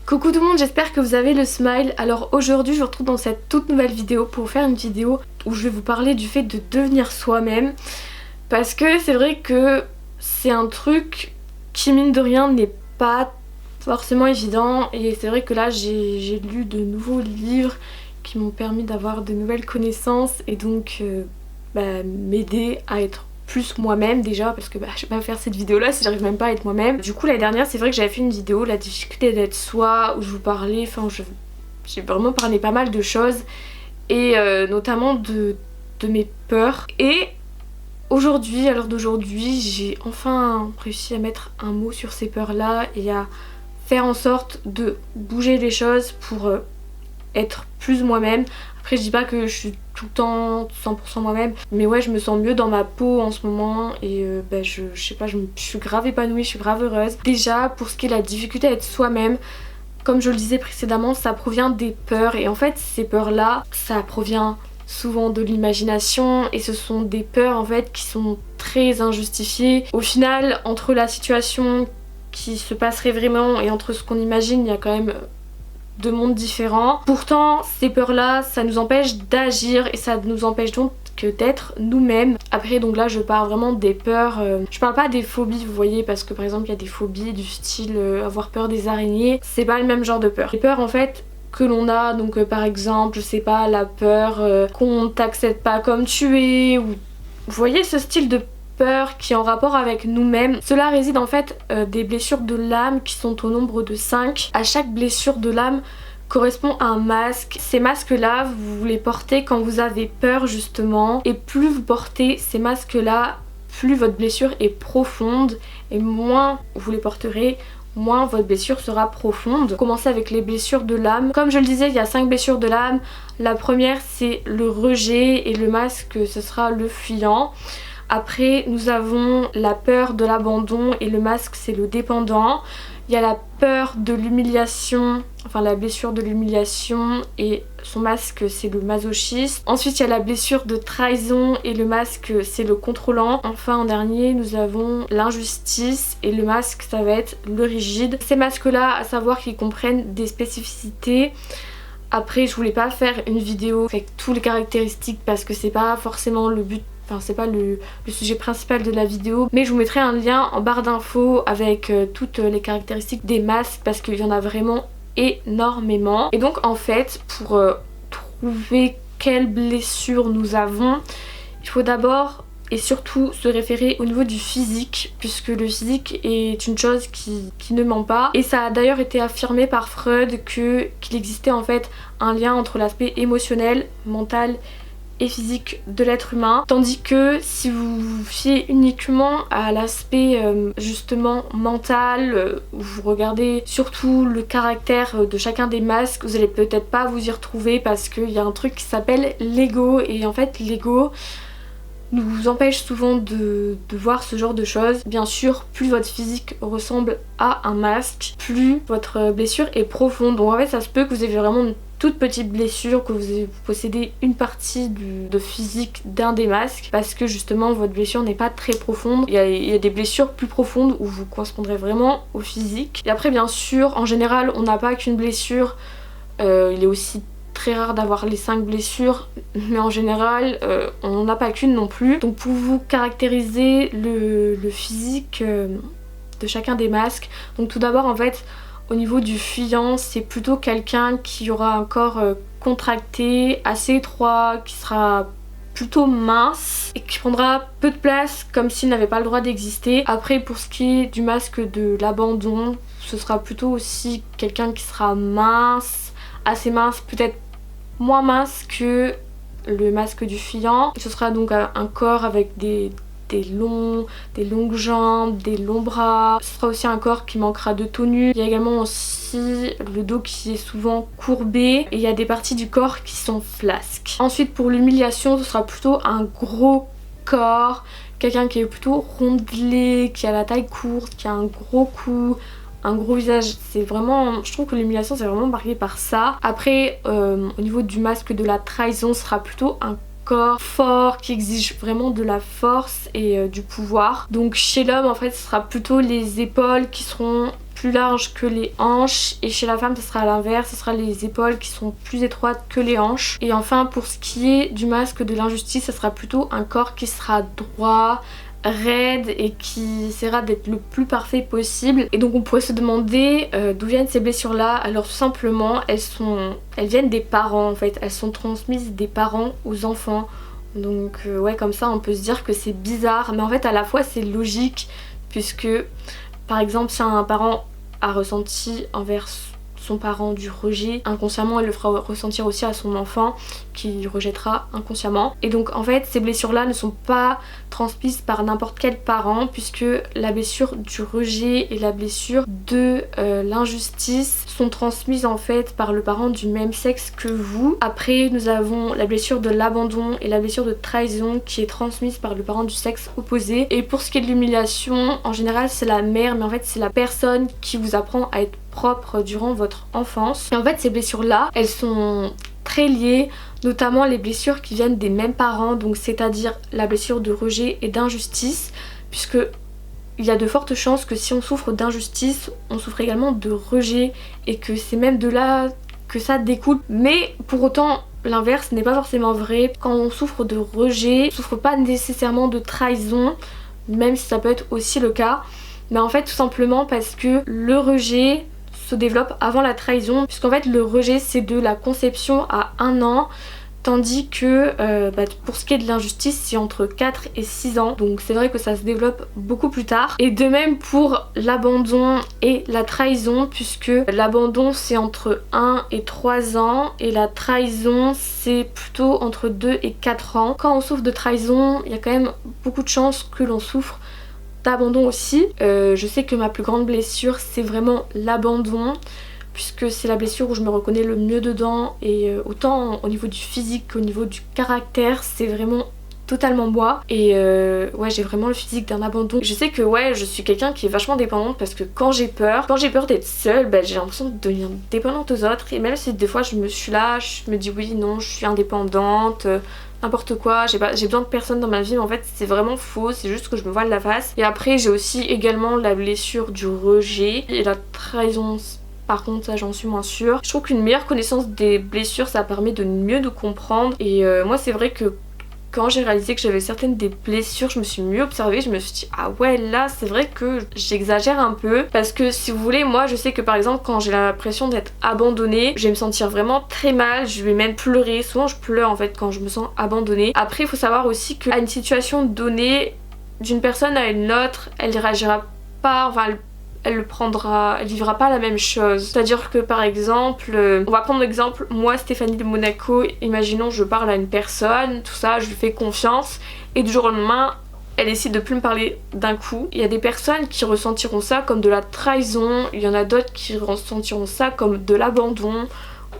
Coucou tout le monde, j'espère que vous avez le smile. Alors aujourd'hui je vous retrouve dans cette toute nouvelle vidéo pour faire une vidéo où je vais vous parler du fait de devenir soi-même. Parce que c'est vrai que c'est un truc qui mine de rien n'est pas forcément évident. Et c'est vrai que là j'ai lu de nouveaux livres qui m'ont permis d'avoir de nouvelles connaissances et donc m'aider à être plus moi-même déjà, parce que je vais pas faire cette vidéo là si j'arrive même pas à être moi-même. Du coup l'année dernière c'est vrai que j'avais fait une vidéo, la difficulté d'être soi, où je vous parlais, j'ai vraiment parlé pas mal de choses et notamment de mes peurs. Et aujourd'hui, à l'heure d'aujourd'hui, j'ai enfin réussi à mettre un mot sur ces peurs là et à faire en sorte de bouger les choses pour être plus moi-même. Après je dis pas que je suis tout le temps 100% moi-même, mais ouais je me sens mieux dans ma peau en ce moment et je sais pas, je suis grave épanouie, je suis grave heureuse. Déjà pour ce qui est la difficulté à être soi-même, comme je le disais précédemment, ça provient des peurs et en fait ces peurs là, ça provient souvent de l'imagination et ce sont des peurs en fait qui sont très injustifiées. Au final, entre la situation qui se passerait vraiment et entre ce qu'on imagine, il y a quand même deux mondes différents. Pourtant ces peurs là ça nous empêche d'agir et ça nous empêche donc d'être nous-mêmes. Après donc là je parle vraiment des peurs, je parle pas des phobies vous voyez, parce que par exemple il y a des phobies du style avoir peur des araignées, c'est pas le même genre de peur. Les peurs en fait que l'on a, donc par exemple je sais pas, la peur qu'on t'accepte pas comme tu es, ou vous voyez ce style de peur qui est en rapport avec nous-mêmes. Cela réside en fait des blessures de l'âme qui sont au nombre de 5. À chaque blessure de l'âme correspond à un masque. Ces masques là vous les portez quand vous avez peur justement, et plus vous portez ces masques là, plus votre blessure est profonde et moins vous les porterez, moins votre blessure sera profonde. Commencer avec les blessures de l'âme. Comme je le disais, il y a 5 blessures de l'âme. La première c'est le rejet et le masque ce sera le fuyant. Après nous avons la peur de l'abandon et le masque c'est le dépendant. Il y a la peur de l'humiliation, enfin la blessure de l'humiliation et son masque c'est le masochiste. Ensuite il y a la blessure de trahison et le masque c'est le contrôlant. Enfin en dernier nous avons l'injustice et le masque ça va être le rigide. Ces masques là, à savoir qu'ils comprennent des spécificités. Après je voulais pas faire une vidéo avec toutes les caractéristiques parce que c'est pas forcément le but. Enfin c'est pas le sujet principal de la vidéo, mais je vous mettrai un lien en barre d'infos avec toutes les caractéristiques des masques parce qu'il y en a vraiment énormément. Et donc en fait pour trouver quelle blessure nous avons, il faut d'abord et surtout se référer au niveau du physique, puisque le physique est une chose qui ne ment pas. Et ça a d'ailleurs été affirmé par Freud qu'il existait en fait un lien entre l'aspect émotionnel, mental et physique de l'être humain, tandis que si vous vous fiez uniquement à l'aspect justement mental, où vous regardez surtout le caractère de chacun des masques, vous allez peut-être pas vous y retrouver parce qu'il y a un truc qui s'appelle l'ego, et en fait l'ego nous empêche souvent de voir ce genre de choses. Bien sûr, plus votre physique ressemble à un masque, plus votre blessure est profonde. Donc en fait ça se peut que vous ayez vraiment une toute petite blessure, que vous possédez une partie de physique d'un des masques, parce que justement votre blessure n'est pas très profonde. Il y a des blessures plus profondes où vous correspondrez vraiment au physique. Et après bien sûr, en général on n'a pas qu'une blessure, il est aussi très rare d'avoir les 5 blessures, mais en général on n'en a pas qu'une non plus. Donc pour vous caractériser le physique de chacun des masques, donc tout d'abord en fait au niveau du fuyant, c'est plutôt quelqu'un qui aura un corps contracté, assez étroit, qui sera plutôt mince et qui prendra peu de place comme s'il n'avait pas le droit d'exister. Après pour ce qui est du masque de l'abandon, ce sera plutôt aussi quelqu'un qui sera mince, assez mince, peut-être moins mince que le masque du fuyant. Ce sera donc un corps avec des longues jambes, des longs bras. Ce sera aussi un corps qui manquera de tenue. Il y a également aussi le dos qui est souvent courbé et il y a des parties du corps qui sont flasques. Ensuite pour l'humiliation, ce sera plutôt un gros corps, quelqu'un qui est plutôt rondelé, qui a la taille courte, qui a un gros cou, un gros visage. C'est vraiment, je trouve que l'humiliation c'est vraiment marqué par ça. Après au niveau du masque de la trahison, ce sera plutôt un corps fort qui exige vraiment de la force et du pouvoir. Donc chez l'homme en fait ce sera plutôt les épaules qui seront plus larges que les hanches, et chez la femme ça sera à l'inverse, ce sera les épaules qui sont plus étroites que les hanches. Et enfin pour ce qui est du masque de l'injustice, ça sera plutôt un corps qui sera droit, raide et qui essaiera d'être le plus parfait possible. Et donc on pourrait se demander d'où viennent ces blessures là. Alors tout simplement elles viennent des parents en fait, elles sont transmises des parents aux enfants. Donc ouais, comme ça on peut se dire que c'est bizarre, mais en fait à la fois c'est logique, puisque par exemple si un parent a ressenti envers son parent du rejet, inconsciemment elle le fera ressentir aussi à son enfant qui rejettera inconsciemment. Et donc en fait ces blessures là ne sont pas transmises par n'importe quel parent, puisque la blessure du rejet et la blessure de l'injustice sont transmises en fait par le parent du même sexe que vous. Après nous avons la blessure de l'abandon et la blessure de trahison qui est transmise par le parent du sexe opposé. Et pour ce qui est de l'humiliation, en général c'est la mère, mais en fait c'est la personne qui vous apprend à être propre durant votre enfance. Et en fait ces blessures là elles sont très liées, notamment les blessures qui viennent des mêmes parents, donc c'est-à-dire la blessure de rejet et d'injustice, puisque il y a de fortes chances que si on souffre d'injustice, on souffre également de rejet, et que c'est même de là que ça découle. Mais pour autant l'inverse n'est pas forcément vrai. Quand on souffre de rejet, on souffre pas nécessairement de trahison, même si ça peut être aussi le cas, mais en fait tout simplement parce que le rejet se développe avant la trahison, puisqu'en fait le rejet c'est de la conception à 1 an, tandis que pour ce qui est de l'injustice c'est entre 4 et 6 ans, donc c'est vrai que ça se développe beaucoup plus tard. Et de même pour l'abandon et la trahison, puisque l'abandon c'est entre 1 et 3 ans et la trahison c'est plutôt entre 2 et 4 ans. Quand on souffre de trahison, il y a quand même beaucoup de chances que l'on souffre d'abandon aussi. Je sais que ma plus grande blessure c'est vraiment l'abandon, puisque c'est la blessure où je me reconnais le mieux dedans, et autant au niveau du physique qu'au niveau du caractère c'est vraiment totalement moi. Et ouais, j'ai vraiment le physique d'un abandon. Je sais que ouais, je suis quelqu'un qui est vachement dépendante, parce que quand j'ai peur d'être seule, j'ai l'impression de devenir dépendante aux autres. Et même si des fois je me suis là, je me dis oui non je suis indépendante, n'importe quoi, j'ai besoin de personne dans ma vie, mais en fait c'est vraiment faux, c'est juste que je me voile la face. Et après j'ai aussi également la blessure du rejet et la trahison. Par contre ça j'en suis moins sûre. Je trouve qu'une meilleure connaissance des blessures ça permet de mieux nous comprendre. Et moi c'est vrai que quand j'ai réalisé que j'avais certaines des blessures, je me suis mieux observée, je me suis dit ah ouais là c'est vrai que j'exagère un peu, parce que si vous voulez moi je sais que par exemple quand j'ai l'impression d'être abandonnée, je vais me sentir vraiment très mal, je vais même pleurer, souvent je pleure en fait quand je me sens abandonnée. Après il faut savoir aussi qu'à une situation donnée, d'une personne à une autre, elle réagira pas, enfin elle vivra pas la même chose. C'est-à-dire que par exemple, on va prendre l'exemple, moi Stéphanie de Monaco, imaginons je parle à une personne, tout ça, je lui fais confiance, et du jour au lendemain, elle décide de plus me parler d'un coup. Il y a des personnes qui ressentiront ça comme de la trahison, il y en a d'autres qui ressentiront ça comme de l'abandon,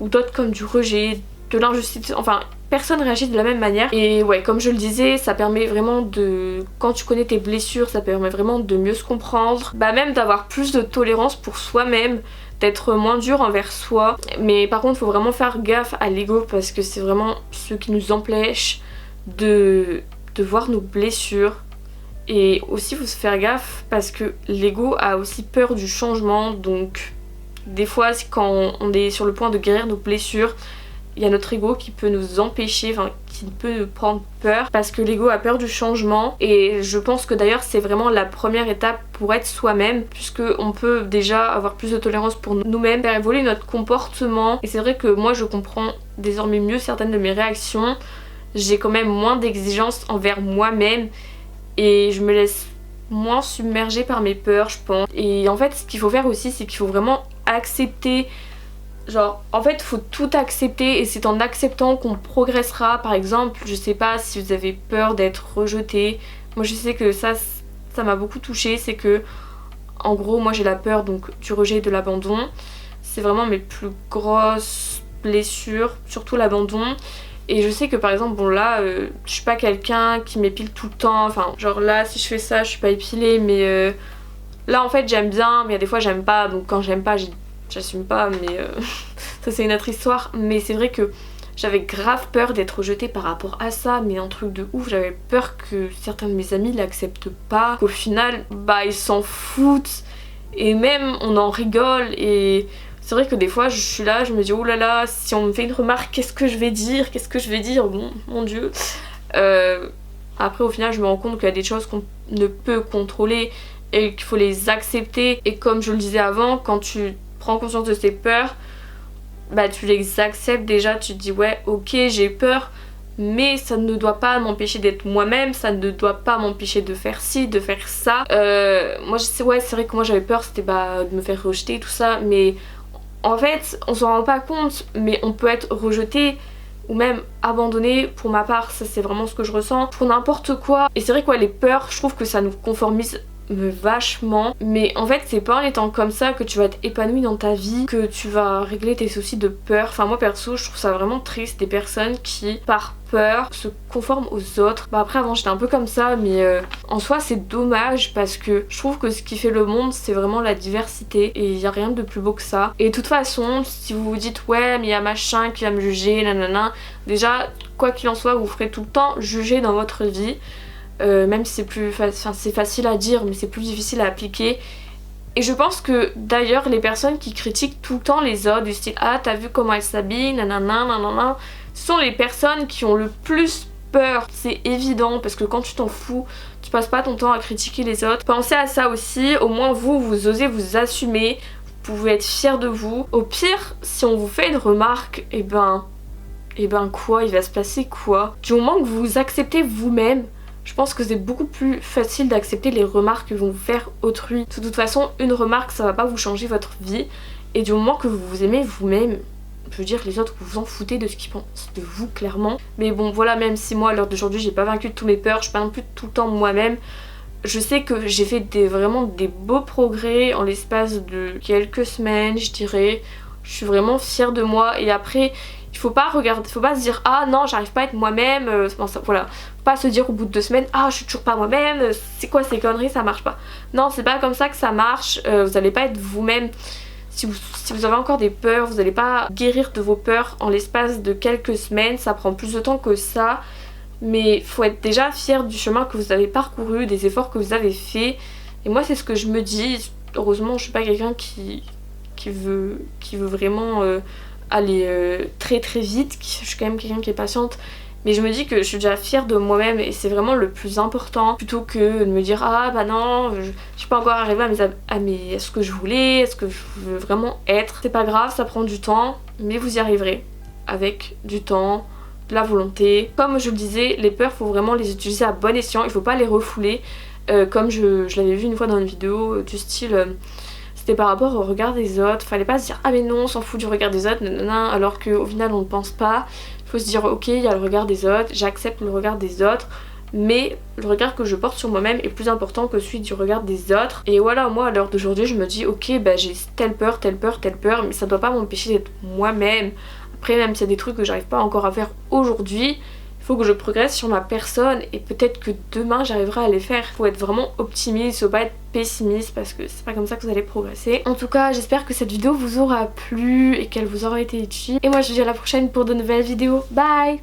ou d'autres comme du rejet, de l'injustice, enfin personne réagit de la même manière. Et ouais, comme je le disais, ça permet vraiment de, quand tu connais tes blessures, ça permet vraiment de mieux se comprendre, même d'avoir plus de tolérance pour soi-même, d'être moins dur envers soi. Mais par contre faut vraiment faire gaffe à l'ego, parce que c'est vraiment ce qui nous empêche de voir nos blessures. Et aussi faut se faire gaffe parce que l'ego a aussi peur du changement, donc des fois quand on est sur le point de guérir nos blessures, il y a notre ego qui peut nous empêcher, enfin qui peut nous prendre peur, parce que l'ego a peur du changement. Et je pense que d'ailleurs c'est vraiment la première étape pour être soi-même, puisque on peut déjà avoir plus de tolérance pour nous-mêmes, faire évoluer notre comportement. Et c'est vrai que moi je comprends désormais mieux certaines de mes réactions, j'ai quand même moins d'exigences envers moi-même et je me laisse moins submerger par mes peurs, je pense. Et en fait ce qu'il faut faire aussi c'est qu'il faut vraiment accepter. Genre en fait faut tout accepter, et c'est en acceptant qu'on progressera. Par exemple je sais pas si vous avez peur d'être rejeté, moi je sais que ça m'a beaucoup touchée. C'est que en gros moi j'ai la peur donc du rejet et de l'abandon, c'est vraiment mes plus grosses blessures, surtout l'abandon. Et je sais que par exemple bon là je suis pas quelqu'un qui m'épile tout le temps, enfin genre là si je fais ça je suis pas épilée, mais là en fait j'aime bien, mais il y a des fois j'aime pas, donc quand j'aime pas j'assume pas, mais ça c'est une autre histoire. Mais c'est vrai que j'avais grave peur d'être rejetée par rapport à ça, mais un truc de ouf, j'avais peur que certains de mes amis l'acceptent pas, qu'au final ils s'en foutent. et même on en rigole. Et c'est vrai que des fois je suis là, je me dis oh là là, si on me fait une remarque, qu'est-ce que je vais dire, bon, mon dieu. Après au final je me rends compte qu'il y a des choses qu'on ne peut contrôler et qu'il faut les accepter. Et comme je le disais avant, quand tu prends conscience de ces peurs, bah tu les acceptes déjà, tu te dis ouais ok j'ai peur, mais ça ne doit pas m'empêcher d'être moi-même, ça ne doit pas m'empêcher de faire ci, de faire ça. Moi je sais, ouais c'est vrai que moi j'avais peur, c'était bah, de me faire rejeter tout ça, mais en fait on s'en rend pas compte, mais on peut être rejeté ou même abandonné. Pour ma part ça c'est vraiment ce que je ressens pour n'importe quoi. Et c'est vrai quoi, les peurs je trouve que ça nous conformise vachement, mais en fait c'est pas en étant comme ça que tu vas être épanoui dans ta vie, que tu vas régler tes soucis de peur. Enfin moi perso je trouve ça vraiment triste des personnes qui par peur se conforment aux autres. Bah après avant j'étais un peu comme ça, mais en soi c'est dommage parce que je trouve que ce qui fait le monde c'est vraiment la diversité et il y a rien de plus beau que ça. Et de toute façon si vous vous dites ouais mais il y a machin qui va me juger nanana, déjà quoi qu'il en soit vous ferez tout le temps juger dans votre vie. Même si c'est facile à dire mais c'est plus difficile à appliquer. Et je pense que d'ailleurs les personnes qui critiquent tout le temps les autres du style ah t'as vu comment elle s'habille nanana nanana, ce sont les personnes qui ont le plus peur. C'est évident parce que quand tu t'en fous tu passes pas ton temps à critiquer les autres. Pensez à ça aussi, au moins vous osez vous assumer, vous pouvez être fiers de vous. Au pire si on vous fait une remarque, et ben quoi, il va se passer quoi? Du moment que vous acceptez vous-même, je pense que c'est beaucoup plus facile d'accepter les remarques que vont vous faire autrui. De toute façon, une remarque, ça va pas vous changer votre vie. Et du moment que vous vous aimez vous-même, je veux dire, les autres, vous vous en foutez de ce qu'ils pensent de vous, clairement. Mais bon, voilà, même si moi, à l'heure d'aujourd'hui, j'ai pas vaincu tous mes peurs, je suis pas non plus tout le temps moi-même, je sais que j'ai fait vraiment des beaux progrès en l'espace de quelques semaines, je dirais. Je suis vraiment fière de moi. Et après, il faut pas se dire ah non j'arrive pas à être moi-même, voilà, faut pas se dire au bout de 2 semaines ah je suis toujours pas moi-même, c'est quoi ces conneries, ça marche pas. Non c'est pas comme ça que ça marche, vous allez pas être vous-même. Si vous avez encore des peurs, vous allez pas guérir de vos peurs en l'espace de quelques semaines, ça prend plus de temps que ça. Mais faut être déjà fier du chemin que vous avez parcouru, des efforts que vous avez fait. Et moi c'est ce que je me dis. Heureusement je suis pas quelqu'un qui veut vraiment aller très très vite, je suis quand même quelqu'un qui est patiente, mais je me dis que je suis déjà fière de moi-même et c'est vraiment le plus important, plutôt que de me dire ah bah non je suis pas encore arrivée à ce que je voulais, à ce que je veux vraiment être. C'est pas grave, ça prend du temps, mais vous y arriverez avec du temps, de la volonté. Comme je le disais, les peurs faut vraiment les utiliser à bon escient, il faut pas les refouler, comme je l'avais vu une fois dans une vidéo du style c'était par rapport au regard des autres. Fallait pas se dire ah mais non on s'en fout du regard des autres nanana, alors qu'au final on ne pense pas. Il faut se dire ok il y a le regard des autres, j'accepte le regard des autres, mais le regard que je porte sur moi-même est plus important que celui du regard des autres. Et voilà, moi à l'heure d'aujourd'hui je me dis ok bah j'ai telle peur, mais ça doit pas m'empêcher d'être moi-même. Après même s'il y a des trucs que j'arrive pas encore à faire aujourd'hui, il faut que je progresse sur ma personne et peut-être que demain j'arriverai à les faire. Faut être vraiment optimiste, faut pas être pessimiste parce que c'est pas comme ça que vous allez progresser. En tout cas j'espère que cette vidéo vous aura plu et qu'elle vous aura été utile. Et moi je vous dis à la prochaine pour de nouvelles vidéos. Bye!